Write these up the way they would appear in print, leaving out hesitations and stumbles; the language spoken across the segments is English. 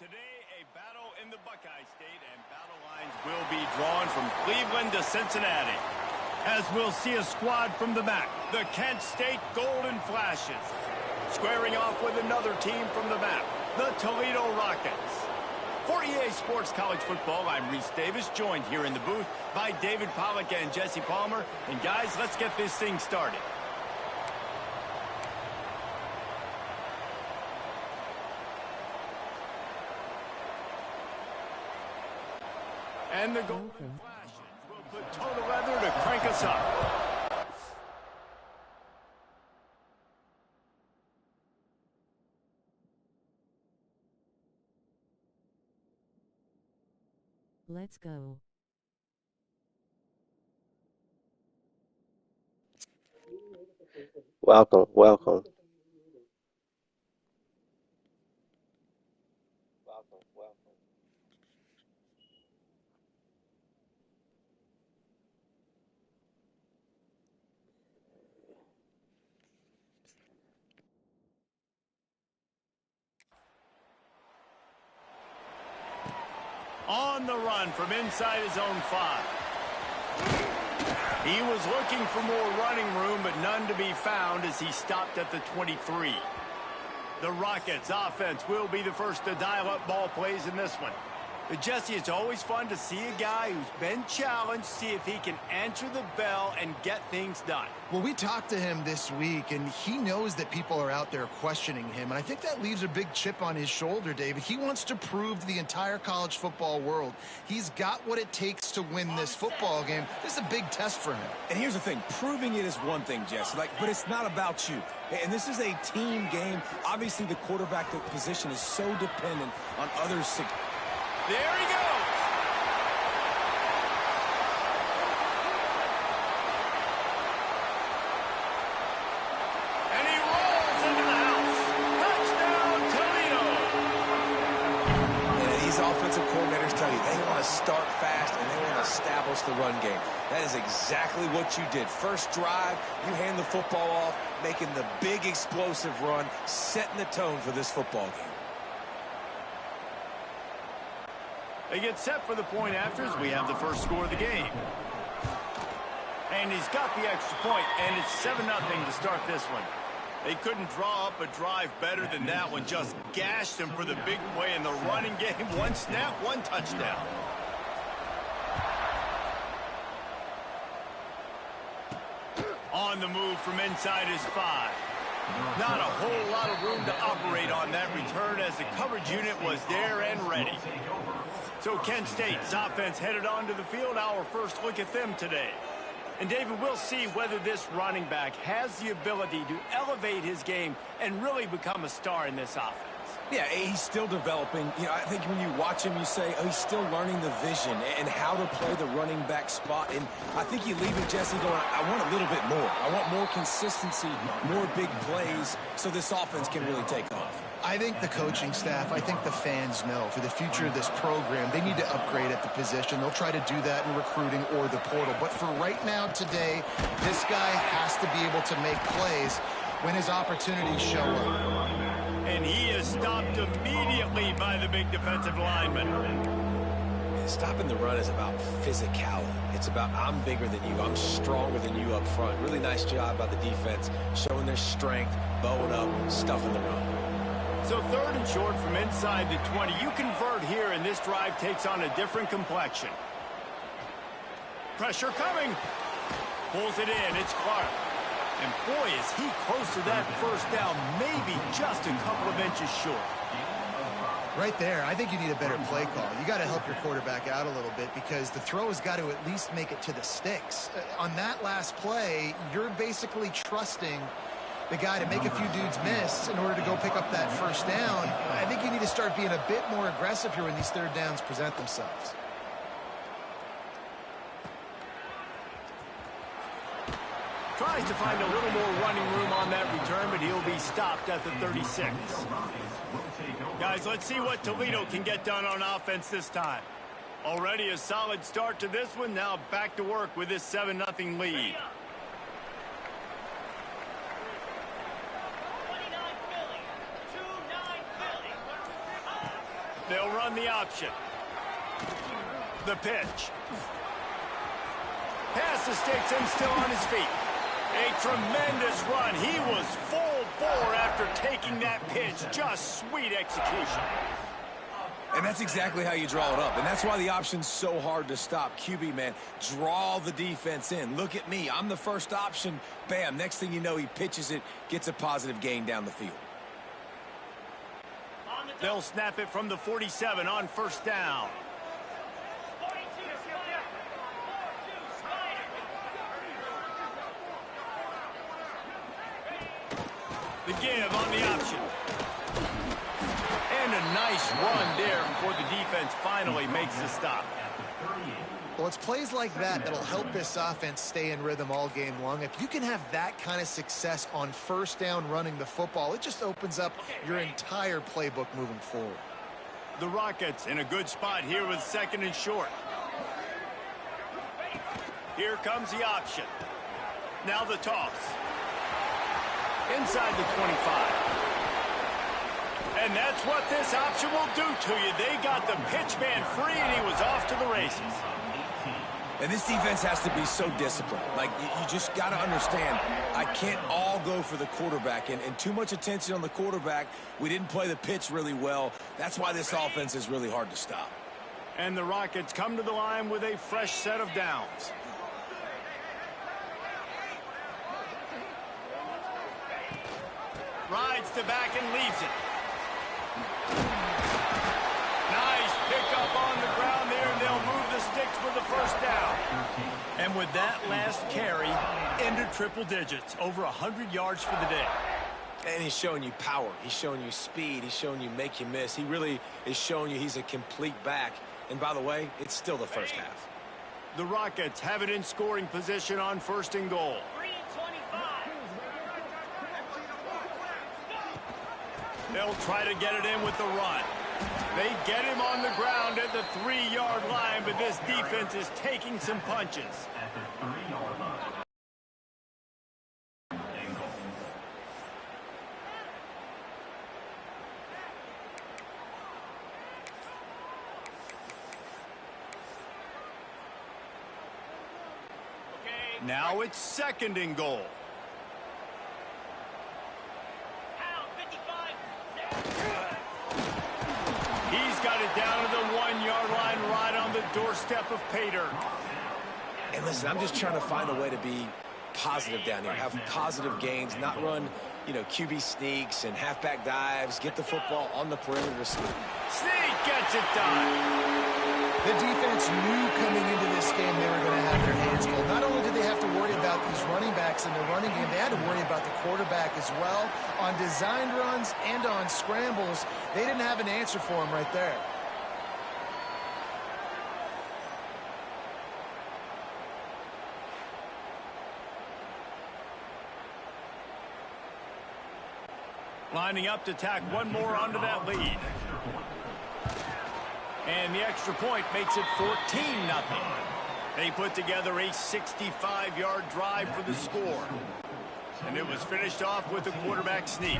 Today, a battle in the Buckeye State, and battle lines will be drawn from Cleveland to Cincinnati. As we'll see a squad from the MAC, the Kent State Golden Flashes. Squaring off with another team from the MAC, the Toledo Rockets. For EA Sports College Football, I'm Reese Davis, joined here in the booth by David Pollack and Jesse Palmer. And guys, let's get this thing started. And the Golden Flashes will put total leather to crank us up. Let's go. Welcome, welcome. On the run from inside his own 5. He was looking for more running room, but none to be found as he stopped at the 23. The Rockets offense will be the first to dial up ball plays in this one. But Jesse, it's always fun to see a guy who's been challenged, see if he can answer the bell and get things done. Well, we talked to him this week, and he knows that people are out there questioning him. And I think that leaves a big chip on his shoulder, David. He wants to prove to the entire college football world he's got what it takes to win this football game. This is a big test for him. And here's the thing. Proving it is one thing, Jesse, but it's not about you. And this is a team game. Obviously, the quarterback position is so dependent on others. There he goes. And he rolls into the house. Touchdown, Toledo. And these offensive coordinators tell you they want to start fast and they want to establish the run game. That is exactly what you did. First drive, you hand the football off, making the big explosive run, setting the tone for this football game. They get set for the point after as we have the first score of the game. And he's got the extra point, and it's 7-0 to start this one. They couldn't draw up a drive better than that one. Just gashed him for the big play in the running game. One snap, one touchdown. On the move from inside his 5. Not a whole lot of room to operate on that return as the coverage unit was there and ready. So Kent State's offense headed onto the field. Our first look at them today. And David, we'll see whether this running back has the ability to elevate his game and really become a star in this offense. Yeah, he's still developing. I think when you watch him, you say, oh, he's still learning the vision and how to play the running back spot. And I think you leave it, Jesse, going, I want a little bit more. I want more consistency, more big plays, so this offense can really take off. I think the coaching staff, I think the fans know for the future of this program, they need to upgrade at the position. They'll try to do that in recruiting or the portal. But for right now, today, this guy has to be able to make plays when his opportunities show up. And he is stopped immediately by the big defensive lineman. Stopping the run is about physicality. It's about I'm bigger than you. I'm stronger than you up front. Really nice job by the defense, showing their strength, bowing up, stuffing the run. So 3rd and short from inside the 20. You convert here, and this drive takes on a different complexion. Pressure coming. Pulls it in. It's Clark. And boy, is he close to that first down, maybe just a couple of inches short. Right there, I think you need a better play call. You got to help your quarterback out a little bit because the throw has got to at least make it to the sticks. On that last play, you're basically trusting the guy to make a few dudes miss in order to go pick up that first down. I think you need to start being a bit more aggressive here when these 3rd downs present themselves. Tries to find a little more running room on that return, but he'll be stopped at the 36. Guys, let's see what Toledo can get done on offense this time. Already a solid start to this one. Now back to work with this 7-0 lead. They'll run the option. The pitch. Past the sticks and still on his feet. A tremendous run. He was full bore after taking that pitch. Just sweet execution. And that's exactly how you draw it up. And that's why the option's so hard to stop. QB, man, draw the defense in. Look at me. I'm the first option. Bam. Next thing you know, he pitches it, gets a positive gain down the field. They'll snap it from the 47 on first down. The give on the option. And a nice run there before the defense finally makes the stop. Well, it's plays like that that'll help this offense stay in rhythm all game long. If you can have that kind of success on first down running the football, it just opens up your entire playbook moving forward. The Rockets in a good spot here with second and short. Here comes the option. Now the toss. Inside the 25. And that's what this option will do to you. They got the pitch man free, and he was off to the races. And this defense has to be so disciplined. Like, you just got to understand, I can't all go for the quarterback. And too much attention on the quarterback. We didn't play the pitch really well. That's why this offense is really hard to stop. And the Rockets come to the line with a fresh set of downs. Rides the back and leaves it. Nice pickup on the ground there, and they'll move the sticks for the first down. And with that last carry, into triple digits, over 100 yards for the day. And he's showing you power. He's showing you speed. He's showing you make you miss. He really is showing you he's a complete back. And by the way, it's still the first half. The Rockets have it in scoring position on first and goal. They'll try to get it in with the run. They get him on the ground at the 3-yard line, but this defense is taking some punches. Now it's second and goal. He's got it down to the 1-yard line right on the doorstep of Pater. And listen, I'm just trying to find a way to be positive down here, have positive gains, not run, QB sneaks and halfback dives, get the football on the perimeter. Sneak gets it done. The defense knew coming into this game they were going to have their hands full. Not only did they have to worry about these running backs in the running game, they had to worry about the quarterback as well. On designed runs and on scrambles, they didn't have an answer for him right there. Lining up to tack one more onto that lead. And the extra point makes it 14-0. They put together a 65-yard drive for the score. And it was finished off with a quarterback sneak.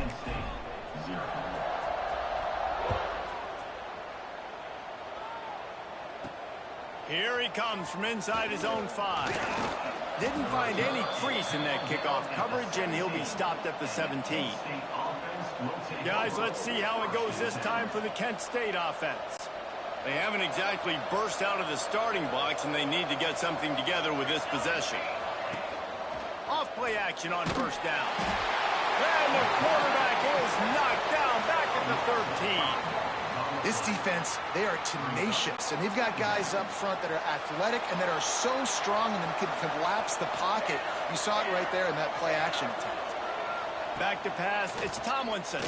Here he comes from inside his own 5. Didn't find any crease in that kickoff coverage, and he'll be stopped at the 17. Guys, let's see how it goes this time for the Kent State offense. They haven't exactly burst out of the starting blocks, and they need to get something together with this possession. Off play action on first down. And the quarterback is knocked down back at the 13. This defense, they are tenacious, and they've got guys up front that are athletic and that are so strong and can collapse the pocket. You saw it right there in that play action attempt. Back to pass, it's Tomlinson.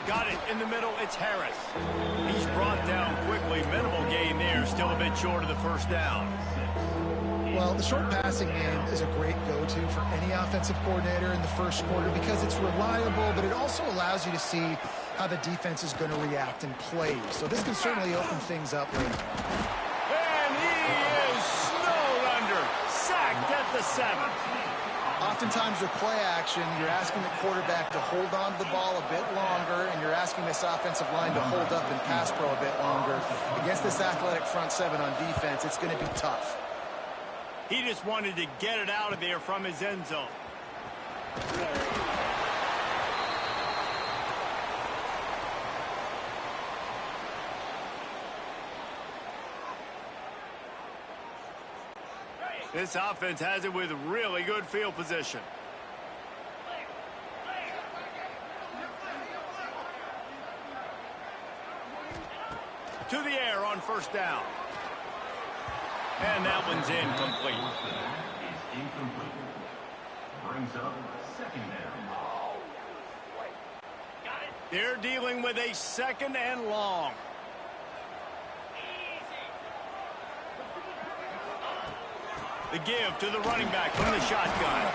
Got it in the middle, it's Harris. He's brought down quickly. Minimal gain there, still a bit short of the first down. Well, the short passing game is a great go-to for any offensive coordinator in the first quarter because it's reliable, but it also allows you to see how the defense is going to react and play. So this can certainly open things up later. And he is snowed under, sacked at the 7. Oftentimes with play action, you're asking the quarterback to hold on to the ball a bit longer, and you're asking this offensive line to hold up and pass pro a bit longer. Against this athletic front seven on defense, it's going to be tough. He just wanted to get it out of there from his end zone. This offense has it with really good field position. To the air on first down. And that one's incomplete. Is incomplete. Brings up second down. They're dealing with a second and long. The give to the running back from the shotgun.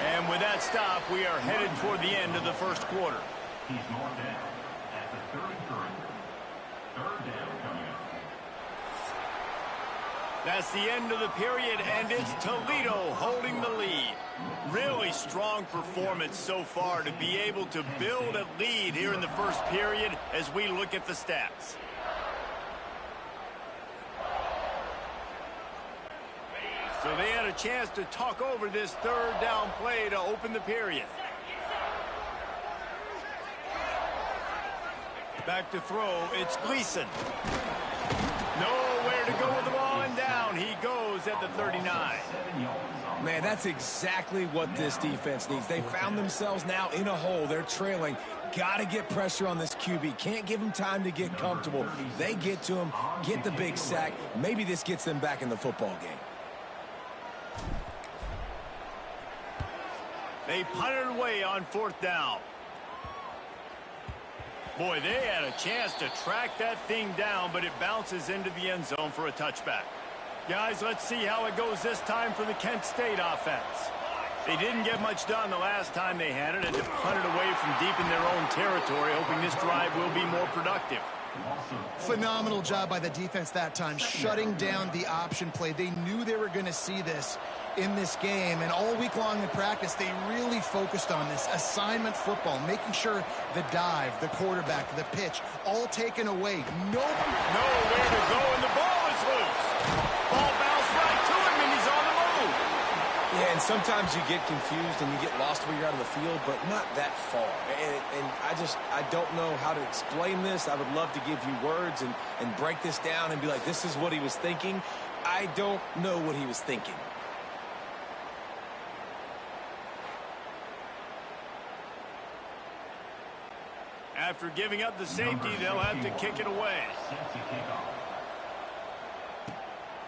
And with that stop, we are headed toward the end of the first quarter. He's marked down at the 33. Third down coming up. That's the end of the period, and it's Toledo holding the lead. Really strong performance so far to be able to build a lead here in the first period as we look at the stats. So they had a chance to talk over this third down play to open the period. Back to throw, it's Gleason. Nowhere to go with the ball, and down he goes at the 39. Man, that's exactly what this defense needs. They found themselves now in a hole. They're trailing. Got to get pressure on this QB. Can't give him time to get comfortable. They get to him, get the big sack. Maybe this gets them back in the football game. They punted away on fourth down. Boy, they had a chance to track that thing down, but it bounces into the end zone for a touchback. Guys, let's see how it goes this time for the Kent State offense. They didn't get much done the last time they had it, and to punt it away from deep in their own territory, hoping this drive will be more productive. Phenomenal job by the defense that time, shutting down the option play. They knew they were going to see this in this game, and all week long in practice, they really focused on this assignment football, making sure the dive, the quarterback, the pitch, all taken away. Nowhere to go, and the ball is loose. Ball bounced right to him, and he's on the move. Yeah, and sometimes you get confused and you get lost where you're out of the field, but not that far. And I don't know how to explain this. I would love to give you words and break this down and be like, this is what he was thinking. I don't know what he was thinking. After giving up the safety, they'll have to kick it away.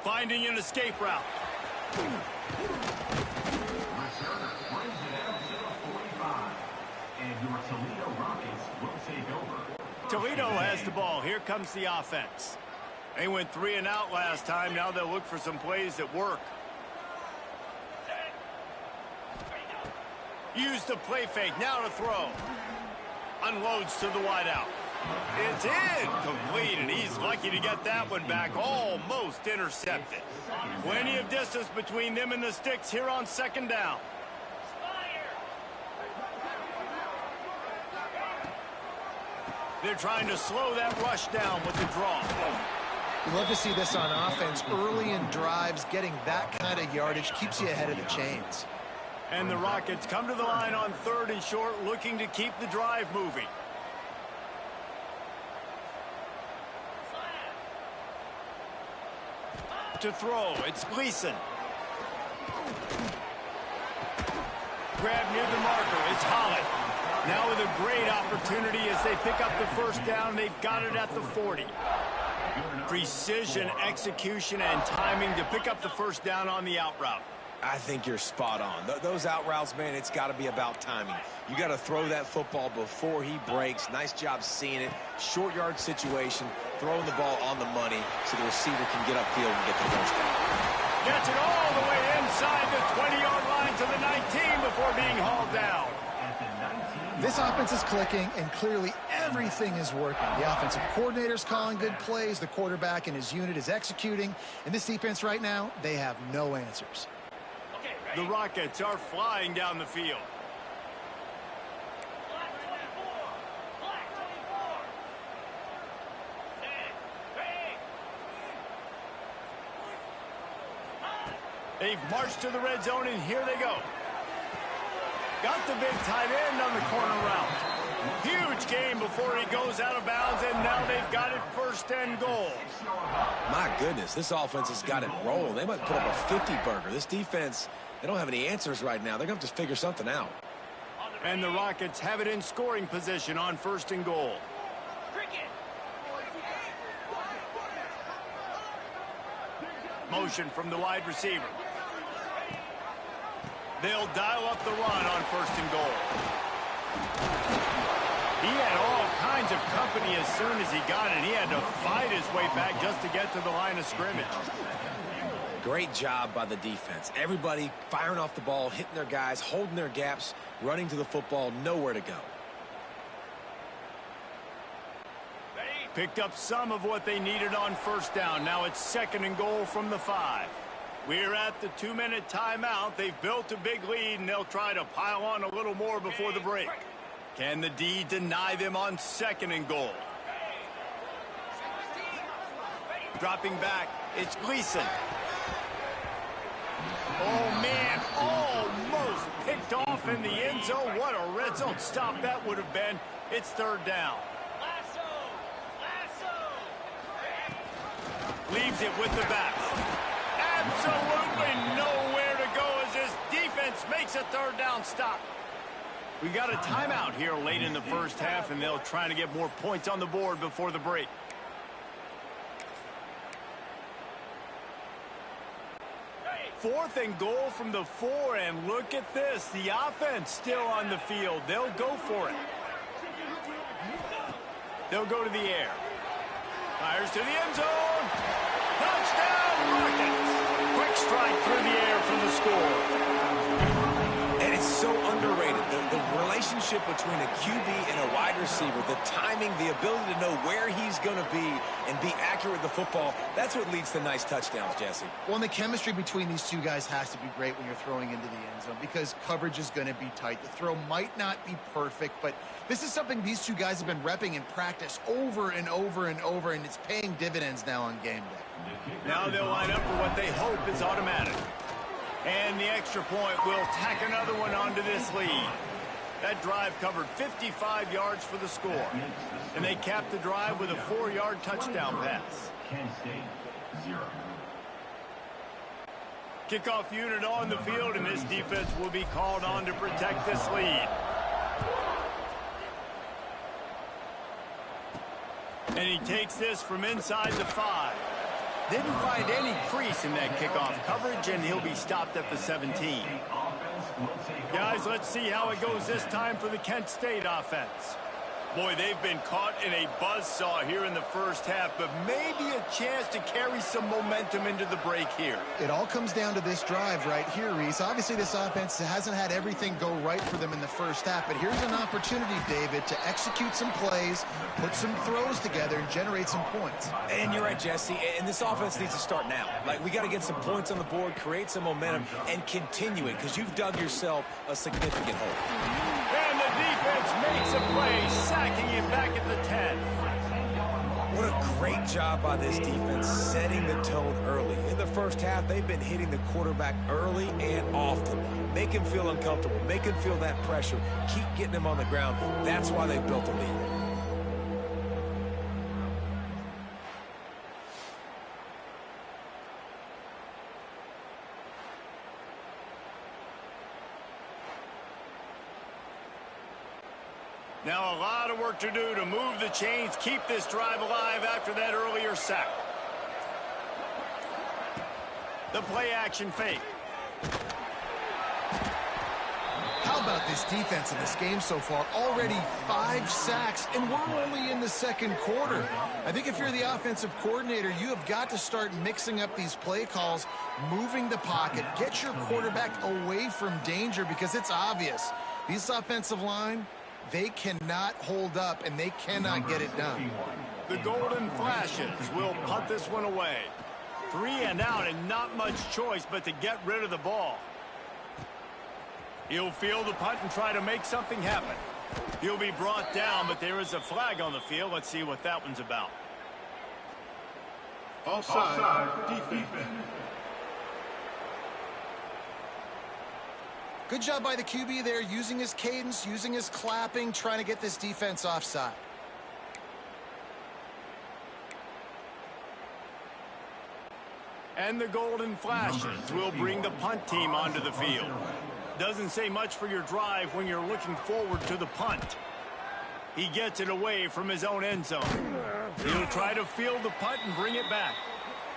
Finding an escape route. Toledo has the ball. Here comes the offense. They went 3 and out last time. Now they'll look for some plays that work. Use the play fake. Now to throw. Unloads to the wideout. It's incomplete, and he's lucky to get that one back. Almost intercepted. Plenty of distance between them and the sticks here on second down. They're trying to slow that rush down with the draw. You love to see this on offense. Early in drives, getting that kind of yardage keeps you ahead of the chains. And the Rockets come to the line on third and short, looking to keep the drive moving. To throw, it's Gleason. Grab near the marker, it's Holland. Now with a great opportunity as they pick up the first down. They've got it at the 40. Precision, execution, and timing to pick up the first down on the out route. I think you're spot on. Those out routes, man, it's got to be about timing. You got to throw that football before he breaks. Nice job seeing it. Short yard situation, throwing the ball on the money so the receiver can get upfield and get the first down. Gets it all the way inside the 20-yard line to the 19 before being hauled down. This offense is clicking, and clearly everything is working. The offensive coordinator's calling good plays. The quarterback and his unit is executing. And this defense right now, they have no answers. Okay, The Rockets are flying down the field. They've marched to the red zone, and here they go. Got the big tight end on the corner route. Huge game before he goes out of bounds, and now they've got it first and goal. My goodness, this offense has got it rolling. They might put up a 50-burger. This defense, they don't have any answers right now. They're going to have to figure something out. And the Rockets have it in scoring position on first and goal. Motion from the wide receiver. They'll dial up the run on first and goal. He had all kinds of company as soon as he got it. He had to fight his way back just to get to the line of scrimmage. Great job by the defense. Everybody firing off the ball, hitting their guys, holding their gaps, running to the football, nowhere to go. Picked up some of what they needed on first down. Now it's second and goal from the 5. We're at the 2-minute timeout. They've built a big lead, and they'll try to pile on a little more before the break. Can the D deny them on second and goal? Dropping back, it's Gleason. Oh, man, almost picked off in the end zone. What a red zone stop that would have been. It's third down. Leaves it with the back. Absolutely nowhere to go as this defense makes a third down stop. We got a timeout here late in the first half, and they'll try to get more points on the board before the break. Fourth and goal from the 4, and look at this. The offense still on the field. They'll go for it. They'll go to the air. Fires to the end zone. Touchdown, Rockets. Quick strike through the air for the score. And it's so underrated. The relationship between a QB and a wide receiver, the timing, the ability to know where he's going to be and be accurate with the football, that's what leads to nice touchdowns, Jesse. Well, and the chemistry between these two guys has to be great when you're throwing into the end zone because coverage is going to be tight. The throw might not be perfect, but this is something these two guys have been repping in practice over and over and over, and it's paying dividends now on game day. Now they'll line up for what they hope is automatic. And the extra point will tack another one onto this lead. That drive covered 55 yards for the score. And they capped the drive with a 4-yard touchdown pass. Kent State, 0. Kickoff unit on the field, and this defense will be called on to protect this lead. And he takes this from inside the 5. Didn't find any crease in that kickoff coverage, and he'll be stopped at the 17. Guys, let's see how it goes this time for the Kent State offense. Boy, they've been caught in a buzzsaw here in the first half, but maybe a chance to carry some momentum into the break here. It all comes down to this drive right here, Reese. Obviously, this offense hasn't had everything go right for them in the first half, but here's an opportunity, David, to execute some plays, put some throws together, and generate some points. And you're right, Jesse, and this offense needs to start now. Like, we got to get some points on the board, create some momentum, and continue it, because you've dug yourself a significant hole. And the defense makes a play, sacking him back at the 10. What a great job by this defense setting the tone early. In the first half, they've been hitting the quarterback early and often. Make him feel uncomfortable. Make him feel that pressure. Keep getting him on the ground. That's why they built a lead. Now a lot of work to do to move the chains, keep this drive alive after that earlier sack. The play action fake. How about this defense in this game so far? Already 5 sacks, and we're only in the second quarter. I think if you're the offensive coordinator, you have got to start mixing up these play calls, moving the pocket, get your quarterback away from danger because it's obvious. This offensive line, they cannot hold up, and they cannot get it done. The Golden Flashes will punt this one away. 3 and out, and not much choice but to get rid of the ball. He'll field the punt and try to make something happen. He'll be brought down, but there is a flag on the field. Let's see what that one's about. Offside, defense. Good job by the QB there, using his cadence, using his clapping, trying to get this defense offside. And the golden flashes will bring the punt team onto the field. Doesn't say much for your drive when you're looking forward to the punt. He gets it away from his own end zone. He'll try to field the punt and bring it back.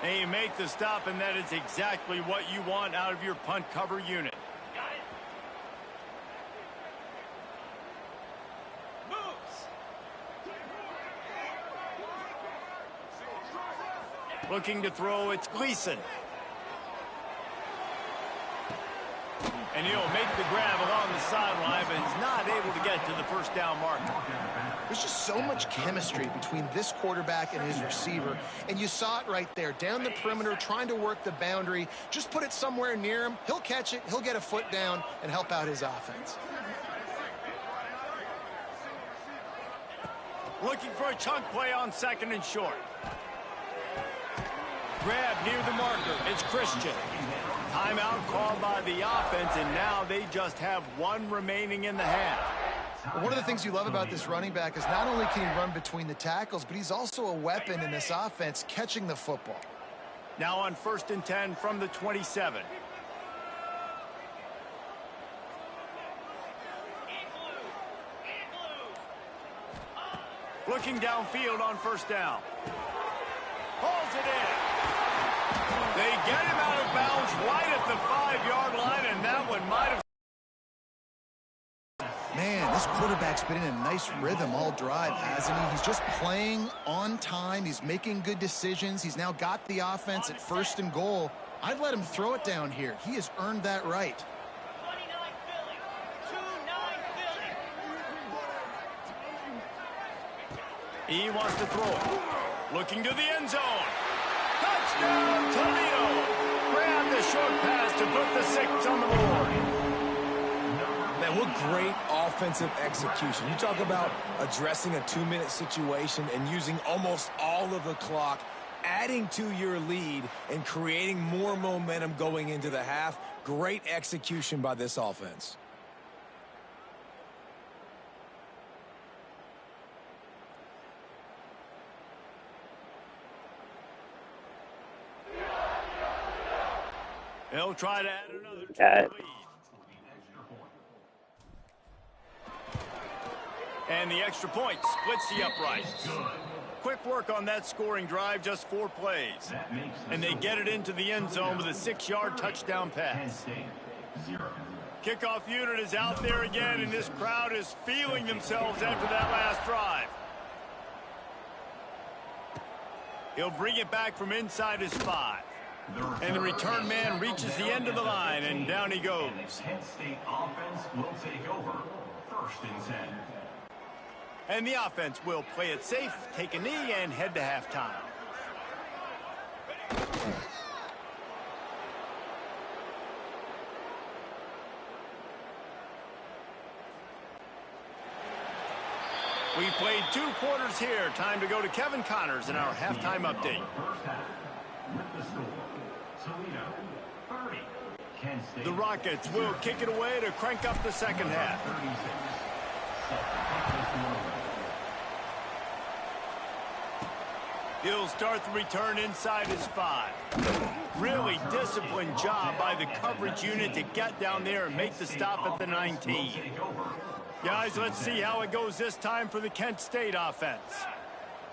And you make the stop, and that is exactly what you want out of your punt cover unit. Looking to throw, it's Gleason. And he'll make the grab along the sideline, but he's not able to get to the first down marker. There's just so much chemistry between this quarterback and his receiver, and you saw it right there. Down the perimeter, trying to work the boundary. Just put it somewhere near him. He'll catch it, he'll get a foot down, and help out his offense. Looking for a chunk play on 2nd and short. Grab near the marker. It's Christian. Timeout called by the offense, and now they just have one remaining in the half. One of the things you love about this running back is not only can he run between the tackles, but he's also a weapon in this offense, catching the football. Now on 1st and 10 from the 27. Looking downfield on 1st down. Pulls it in. They get him out of bounds right at the 5-yard line, and that one might have. Man, this quarterback's been in a nice rhythm all drive, hasn't he? He's just playing on time. He's making good decisions. He's now got the offense at 1st and goal. I'd let him throw it down here. He has earned that right. 29 Philly. 2-9 Philly. He wants to throw it. Looking to the end zone. Touchdown, Toledo! Grab the short pass to put the 6 on the board. Man, what great offensive execution. You talk about addressing a 2-minute situation and using almost all of the clock, adding to your lead and creating more momentum going into the half. Great execution by this offense. They'll try to add another to the lead. And the extra point splits the uprights. Quick work on that scoring drive, just 4 plays. And they get it into the end zone with a 6-yard touchdown pass. Kickoff unit is out there again, and this crowd is feeling themselves after that last drive. He'll bring it back from inside his 5. And the return man reaches the end of the line, and down he goes. Kent State offense will take over 1st and 10. And the offense will play it safe, take a knee, and head to halftime. We've played 2 quarters here. Time to go to Kevin Connors in our halftime update. The Rockets will kick it away to crank up the second half. He'll start the return inside his 5. Really disciplined job by the coverage unit to get down there and make the stop at the 19. Guys, let's see how it goes this time for the Kent State offense.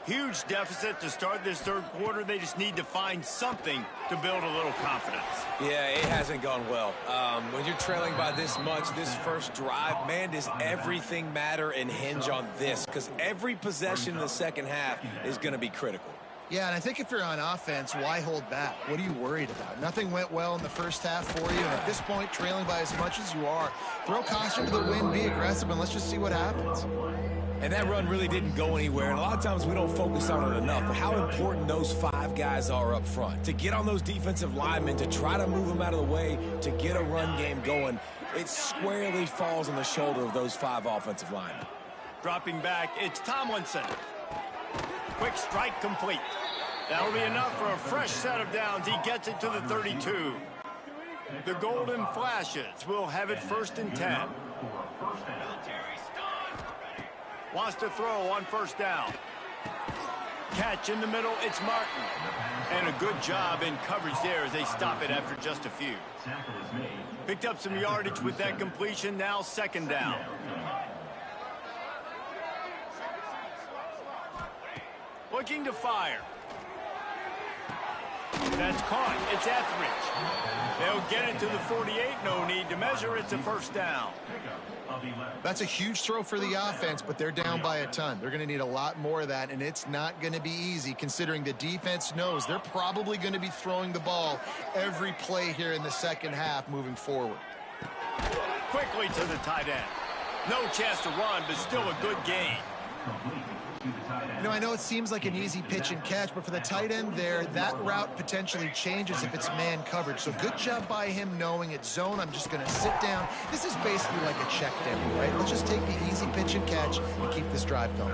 Huge deficit to start this 3rd quarter. They just need to find something to build a little confidence. Yeah, it hasn't gone well. When you're trailing by this much, this first drive, man, does everything matter and hinge on this? Because every possession in the second half is going to be critical. Yeah, and I think if you're on offense, why hold back? What are you worried about? Nothing went well in the first half for you, and at this point, trailing by as much as you are, throw caution to the wind, be aggressive, and let's just see what happens. And that run really didn't go anywhere, and a lot of times we don't focus on it enough, but how important those 5 guys are up front. To get on those defensive linemen, to try to move them out of the way, to get a run game going, it squarely falls on the shoulder of those 5 offensive linemen. Dropping back, it's Tomlinson. Quick strike complete. That'll be enough for a fresh set of downs. He gets it to the 32. The Golden Flashes will have it 1st and 10. Wants to throw on 1st down. Catch in the middle, it's Martin. And a good job in coverage there as they stop it after just a few. Picked up some yardage with that completion, now 2nd down. Looking to fire. That's caught. It's Etheridge. They'll get it to the 48. No need to measure. It's a 1st down. That's a huge throw for the offense, but they're down by a ton. They're going to need a lot more of that, and it's not going to be easy considering the defense knows they're probably going to be throwing the ball every play here in the 2nd half moving forward. Quickly to the tight end. No chance to run, but still a good gain. You know, I know it seems like an easy pitch and catch, but for the tight end there, that route potentially changes if it's man coverage. So good job by him knowing it's zone. I'm just going to sit down. This is basically like a check down, right? Let's just take the easy pitch and catch and keep this drive going.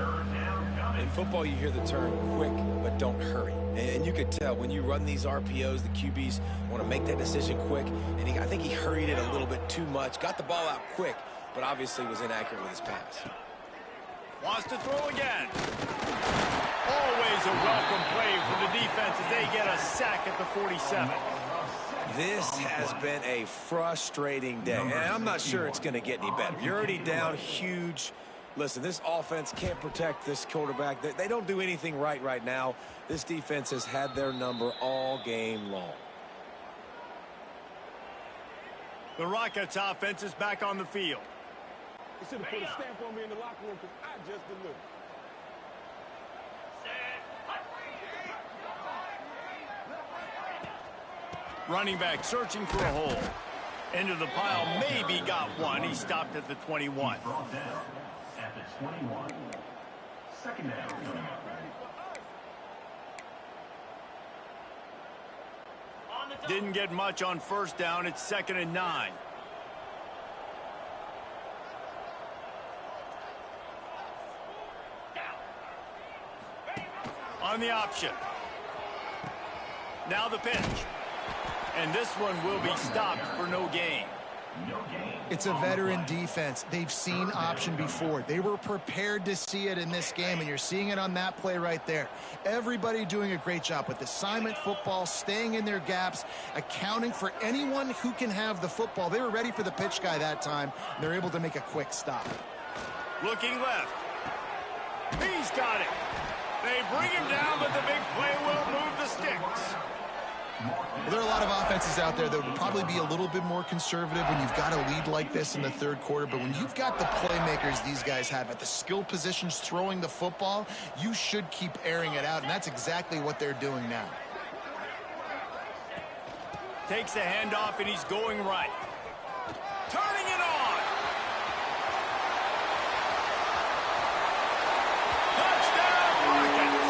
In football, you hear the term quick, but don't hurry. And you could tell when you run these RPOs, the QBs want to make that decision quick. And I think he hurried it a little bit too much. Got the ball out quick, but obviously was inaccurate with his pass. Wants to throw again. Always a welcome play for the defense as they get a sack at the 47. This has been a frustrating day, and I'm not sure it's going to get any better. You're already down huge. Listen, this offense can't protect this quarterback. They don't do anything right now. This defense has had their number all game long. The Rockets offense is back on the field. You should have put a stamp on me in the locker room because I just delivered. Running back searching for a hole. Into the pile, maybe got one. He stopped at the 21. Brought down at the 21. 2nd down. Didn't get much on 1st down. It's 2nd and 9. On the option. Now the pitch. And this one will be stopped for no gain. It's a veteran defense. They've seen option before. They were prepared to see it in this game, and you're seeing it on that play right there. Everybody doing a great job with assignment football, staying in their gaps, accounting for anyone who can have the football. They were ready for the pitch guy that time, and they're able to make a quick stop. Looking left. He's got it. They bring him down, but the big play will move the sticks. Well, there are a lot of offenses out there that would probably be a little bit more conservative when you've got a lead like this in the 3rd quarter. But when you've got the playmakers these guys have at the skill positions throwing the football, you should keep airing it out. And that's exactly what they're doing now. Takes the handoff, and he's going right. Turning it on. Touchdown, Rockets.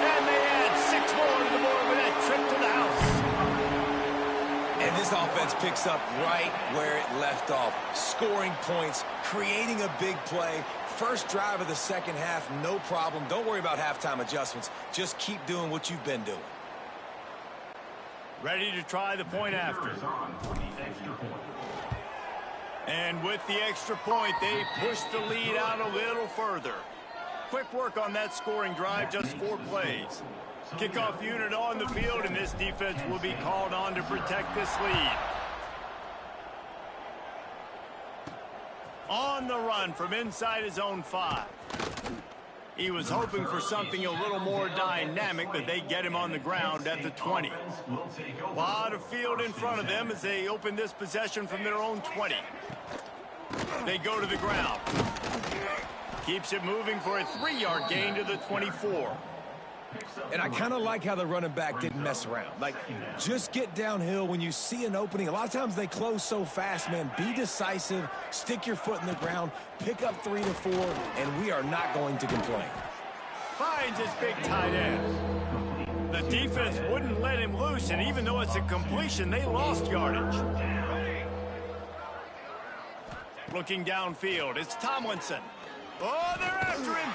And they add 6 more to the board with that trip to the house. And this offense picks up right where it left off. Scoring points, creating a big play. First drive of the 2nd half, no problem. Don't worry about halftime adjustments. Just keep doing what you've been doing. Ready to try the point after. And with the extra point, they push the lead out a little further. Quick work on that scoring drive, just 4 plays. Kickoff unit on the field, and this defense will be called on to protect this lead. On the run from inside his own 5. He was hoping for something a little more dynamic, but they get him on the ground at the 20. A lot of field in front of them as they open this possession from their own 20. They go to the ground. Keeps it moving for a 3-yard gain to the 24. And I kind of like how the running back didn't mess around. Like, just get downhill when you see an opening. A lot of times they close so fast, man. Be decisive, stick your foot in the ground, pick up 3 to 4, and we are not going to complain. Finds his big tight end. The defense wouldn't let him loose, and even though it's a completion, they lost yardage. Looking downfield, it's Tomlinson. Oh, they're after him.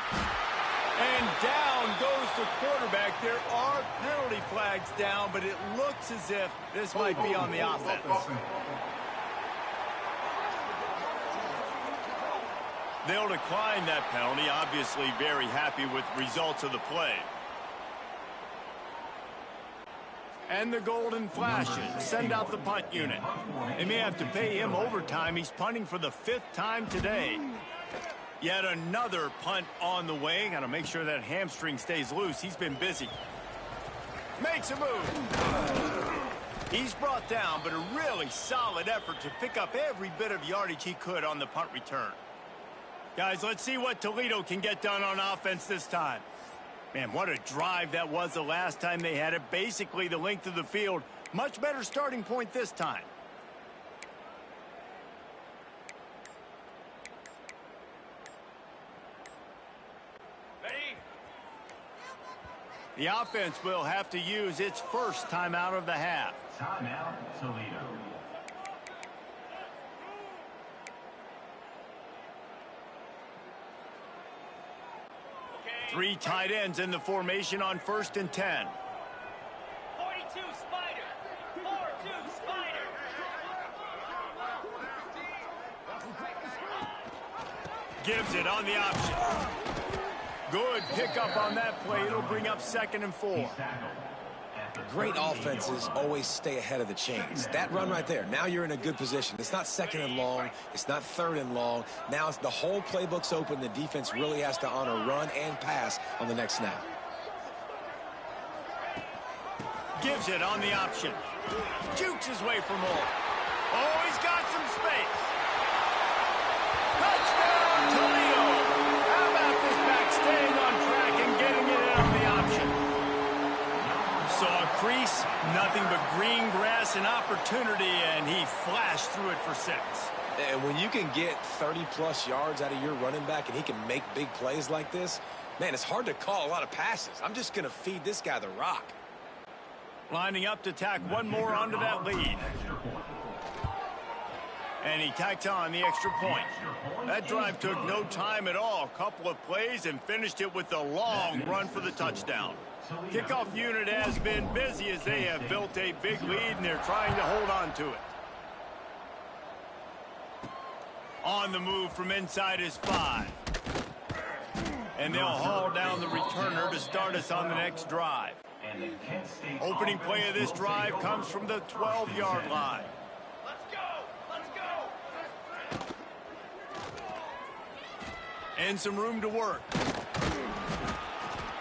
And down goes the quarterback. There are penalty flags down, but it looks as if this might be on the offense. They'll decline that penalty, obviously very happy with results of the play. And the golden flashes send out the punt unit. They may have to pay him overtime. He's punting for the 5th time today. Yet another punt on the way. Got to make sure that hamstring stays loose. He's been busy. Makes a move. He's brought down, but a really solid effort to pick up every bit of yardage he could on the punt return. Guys, let's see what Toledo can get done on offense this time. Man, what a drive that was the last time they had it. Basically the length of the field. Much better starting point this time. Ready? The offense will have to use its first timeout of the half. Timeout, Toledo. Okay. 3 tight ends in the formation on 1st and 10. 42 Spider. 4-2 Spider. Gives it on the option. Good pickup on that play. It'll bring up 2nd and 4. Great offenses always stay ahead of the chains. That run right there, now you're in a good position. It's not 2nd and long. It's not 3rd and long. Now it's the whole playbook's open. The defense really has to honor run and pass on the next snap. Gives it on the option. Jukes his way for more. Oh, he's got some space. Touchdown, Toledo. How about this back staying on track and getting it in on the option? Saw a crease, nothing but green grass and opportunity, and he flashed through it for 6. And when you can get 30-plus yards out of your running back and he can make big plays like this, man, it's hard to call a lot of passes. I'm just going to feed this guy the rock. Lining up to tack one more onto that lead. And he tacked on the extra point. That drive took no time at all. Couple of plays and finished it with a long run for the touchdown. Kickoff unit has been busy as they have built a big lead and they're trying to hold on to it. On the move from inside is 5. And they'll haul down the returner to start us on the next drive. Opening play of this drive comes from the 12-yard line. Let's go. Let's go. And some room to work.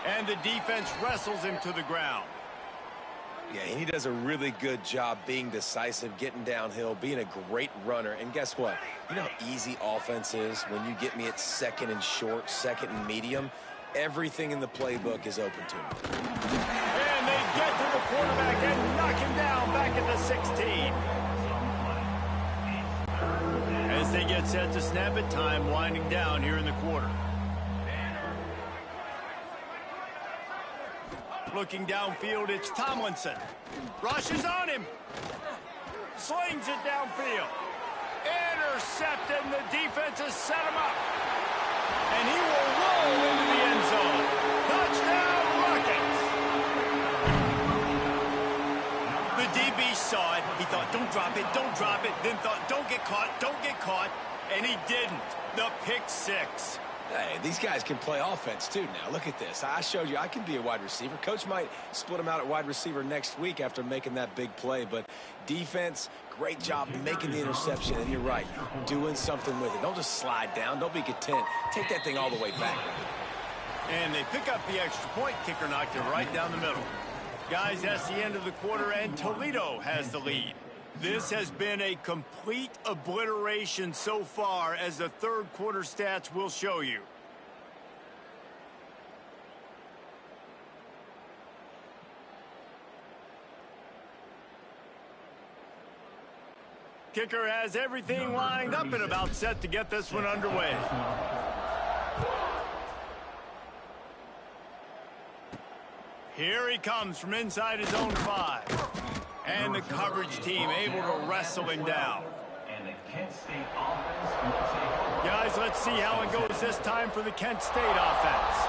And the defense wrestles him to the ground. Yeah, he does a really good job being decisive, getting downhill, being a great runner. And guess what? You know how easy offense is when you get me at 2nd and short, 2nd and medium? Everything in the playbook is open to me. And they get to the quarterback and knock him down back at the 16. As they get set to snap it, time winding down here in the quarter. Looking downfield, it's Tomlinson. Rushes on him. Slings it downfield. Intercepted, and the defense has set him up. And he will roll into the end zone. Touchdown, Rockets. The DB saw it. He thought, don't drop it, don't drop it. Then thought, don't get caught. And he didn't. The pick 6. Hey, these guys can play offense, too, now. Look at this. I showed you I can be a wide receiver. Coach might split him out at wide receiver next week after making that big play. But defense, great job making the interception. And you're right, doing something with it. Don't just slide down. Don't be content. Take that thing all the way back. And they pick up the extra point. Kicker knocked it right down the middle. Guys, that's the end of the quarter, and Toledo has the lead. This has been a complete obliteration so far, as the 3rd quarter stats will show you. Kicker has everything lined up and about set to get this one underway. Here he comes from inside his own 5. And the coverage team able to wrestle him down. And the Kent State offense Guys, let's see how it goes this time for the Kent State offense.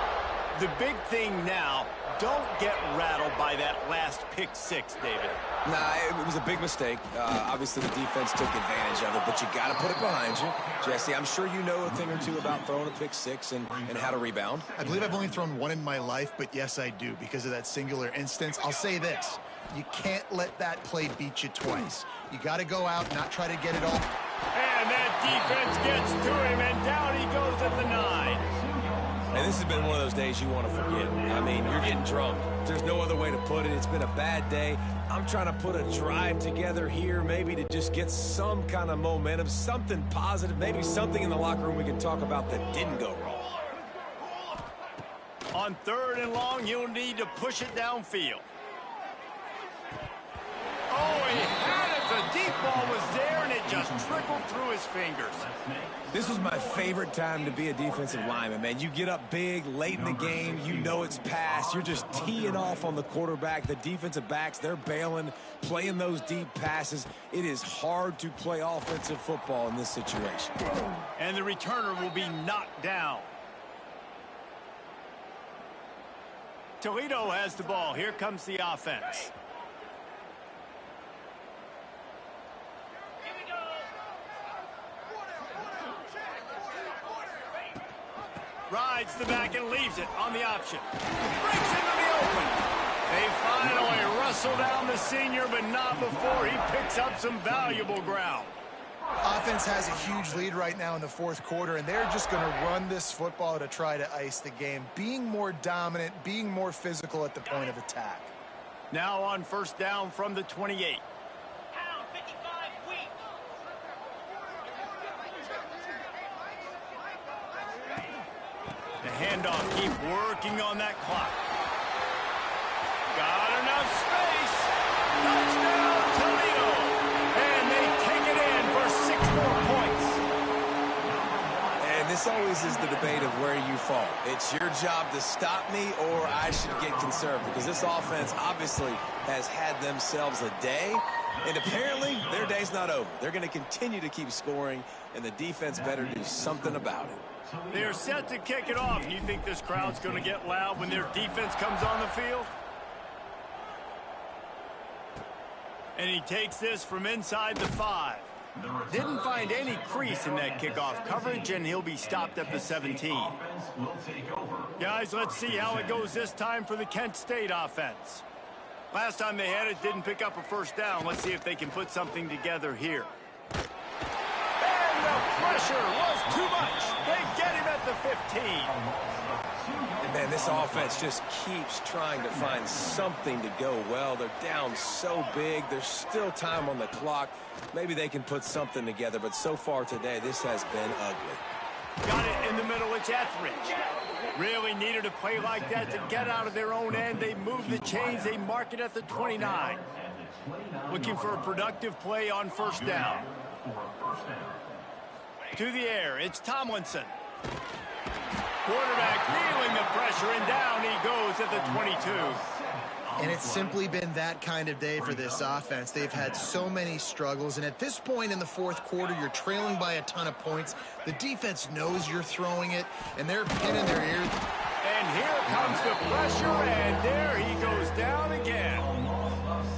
The big thing now, don't get rattled by that last pick six, David. Nah, it was a big mistake. Obviously, the defense took advantage of it, but you got to put it behind you. Jesse, I'm sure you know a thing or two about throwing a pick six and how to rebound. I believe I've only thrown one in my life, but yes, I do because of that singular instance. I'll say this. You can't let that play beat you twice. You got to go out, not try to get it all. And that defense gets to him, and down he goes at the 9. And this has been one of those days you want to forget. I mean, you're getting drunk. There's no other way to put it. It's been a bad day. I'm trying to put a drive together here, maybe to just get some kind of momentum, something positive, maybe something in the locker room we can talk about that didn't go wrong. On 3rd and long, you'll need to push it downfield. Oh, he had it. The deep ball was there, and it just trickled through his fingers. This was my favorite time to be a defensive lineman, man. You get up big, late in the game, you know it's past. You're just teeing off on the quarterback. The defensive backs, they're bailing, playing those deep passes. It is hard to play offensive football in this situation. And the returner will be knocked down. Toledo has the ball. Here comes the offense. Rides the back and leaves it on the option. Breaks into the open. They finally wrestle down the senior, but not before he picks up some valuable ground. Offense has a huge lead right now in the 4th quarter, and they're just going to run this football to try to ice the game, being more dominant, being more physical at the point of attack. Now on 1st down from the 28. Pound 55 weak. The handoff, keep working on that clock. Got enough space. Touchdown, Toledo. And they take it in for 6 more points. And this always is the debate of where you fall. It's your job to stop me, or I should get conservative, because this offense obviously has had themselves a day, and apparently their day's not over. They're going to continue to keep scoring, and the defense better do something about it. They're set to kick it off. You think this crowd's going to get loud when their defense comes on the field? And he takes this from inside the 5. Didn't find any crease in that kickoff coverage, and he'll be stopped at the 17. Guys, let's see how it goes this time for the Kent State offense. Last time they had it, didn't pick up a 1st down. Let's see if they can put something together here. And the pressure was too much. They get him at the 15. Man, this offense just keeps trying to find something to go well. They're down so big. There's still time on the clock. Maybe they can put something together, but so far today, this has been ugly. Got it in the middle. It's Etheridge. Really needed a play like that to get out of their own end. They move the chains. They mark it at the 29. Looking for a productive play on 1st down. To the air, it's Tomlinson. Quarterback feeling the pressure, and down he goes at the 22. And it's simply been that kind of day for this offense. They've had so many struggles, and at this point in the 4th quarter, you're trailing by a ton of points. The defense knows you're throwing it, and they're pinning their ears. And here comes the pressure, and there he goes down again.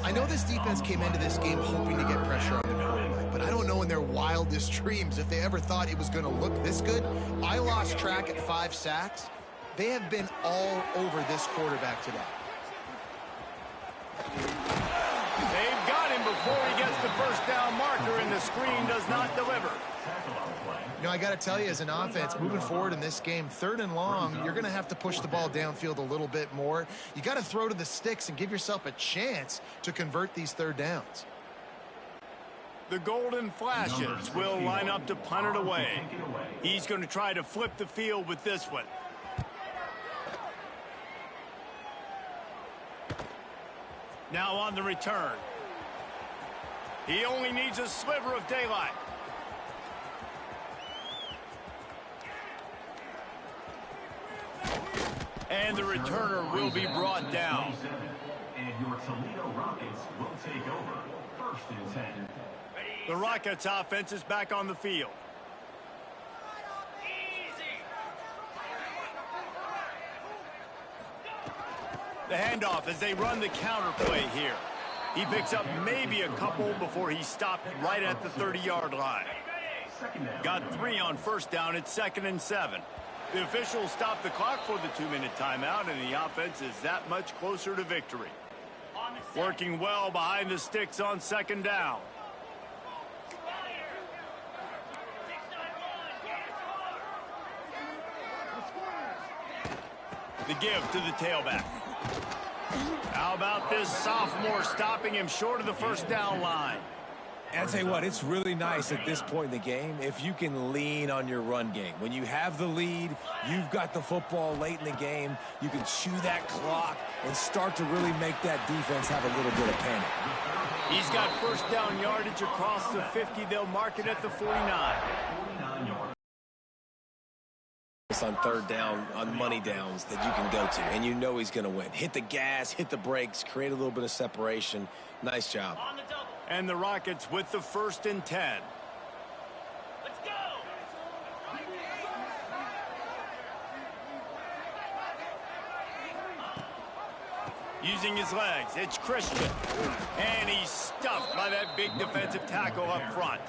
I know this defense came into this game hoping to get pressure on the quarterback, but I don't know in their wildest dreams if they ever thought it was going to look this good. I lost track at 5 sacks. They have been all over this quarterback today. They've got him before he gets the 1st down marker, and the screen does not deliver. You know, I got to tell you, as an offense, moving forward in this game, 3rd and long, you're going to have to push the ball downfield a little bit more. You got to throw to the sticks and give yourself a chance to convert these 3rd downs. The Golden Flashes will line up to punt it away. He's going to try to flip the field with this one. Now on the return. He only needs a sliver of daylight. And the returner will be brought down. And your Toledo Rockets will take over. 1st and 10. The Rockets offense is back on the field. The handoff as they run the counter play here. He picks up maybe a couple before he stopped right at the 30-yard line. Got 3 on first down at 2nd and 7. The officials stopped the clock for the 2-minute timeout, and the offense is that much closer to victory. Working well behind the sticks on 2nd down. The give to the tailback. How about this sophomore stopping him short of the first down line? And I'll tell you what, it's really nice at this point in the game if you can lean on your run game. When you have the lead, you've got the football late in the game, you can chew that clock and start to really make that defense have a little bit of panic. He's got first down yardage across the 50. They'll mark it at the 49. On 3rd down, on money downs that you can go to, and you know he's going to win. Hit the gas, hit the brakes, create a little bit of separation. Nice job. And the Rockets with the 1st and 10. Let's go. Using his legs, it's Christian. And he's stuffed by that big defensive tackle up front.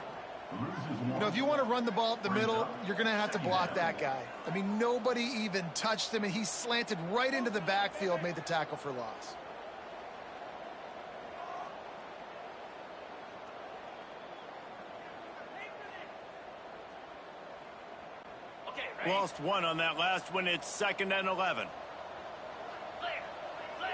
You know, if you want to run the ball up the middle, you're going to have to block that guy. I mean, nobody even touched him, and he slanted right into the backfield, made the tackle for loss. Okay, ready? Lost 1 on that last one. It's 2nd and 11. Clear. Clear.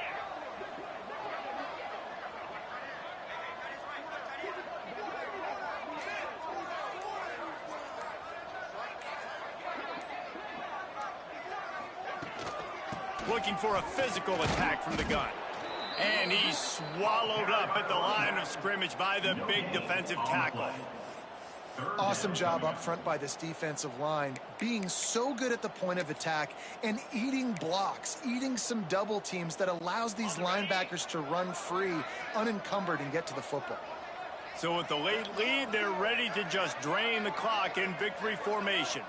Looking for a physical attack from the gun. And he's swallowed up at the line of scrimmage by the big defensive tackle. Awesome job up front by this defensive line, being so good at the point of attack and eating blocks, eating some double teams that allows these linebackers to run free, unencumbered, and get to the football. So with the late lead, they're ready to just drain the clock in victory formation.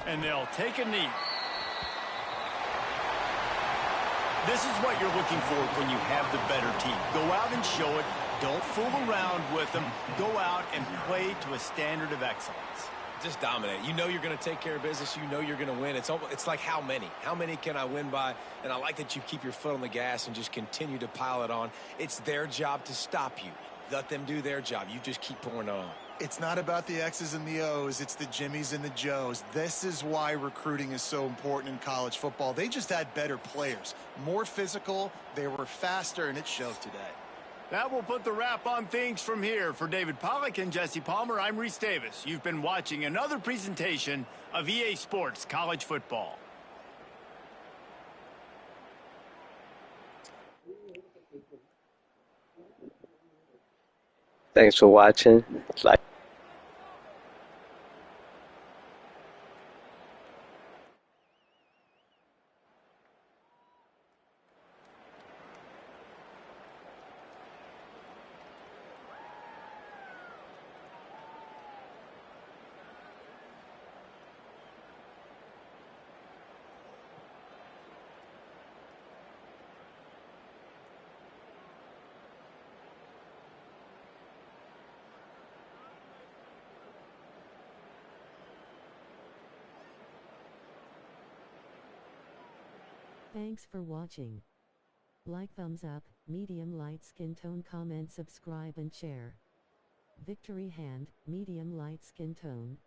And they'll take a knee. This is what you're looking for when you have the better team. Go out and show it. Don't fool around with them. Go out and play to a standard of excellence. Just dominate. You know you're going to take care of business. You know you're going to win. It's like how many? How many can I win by? And I like that you keep your foot on the gas and just continue to pile it on. It's their job to stop you. Let them do their job. You just keep pouring it on. It's not about the X's and the O's. It's the Jimmies and the Joes. This is why recruiting is so important in college football. They just had better players, more physical, they were faster, and it showed today. That will put the wrap on things from here. For David Pollack and Jesse Palmer, I'm Reese Davis. You've been watching another presentation of EA Sports College Football. Thanks for watching. Like Thanks for watching. Like, thumbs up, medium light skin tone, comment, subscribe and share. Victory hand, medium light skin tone.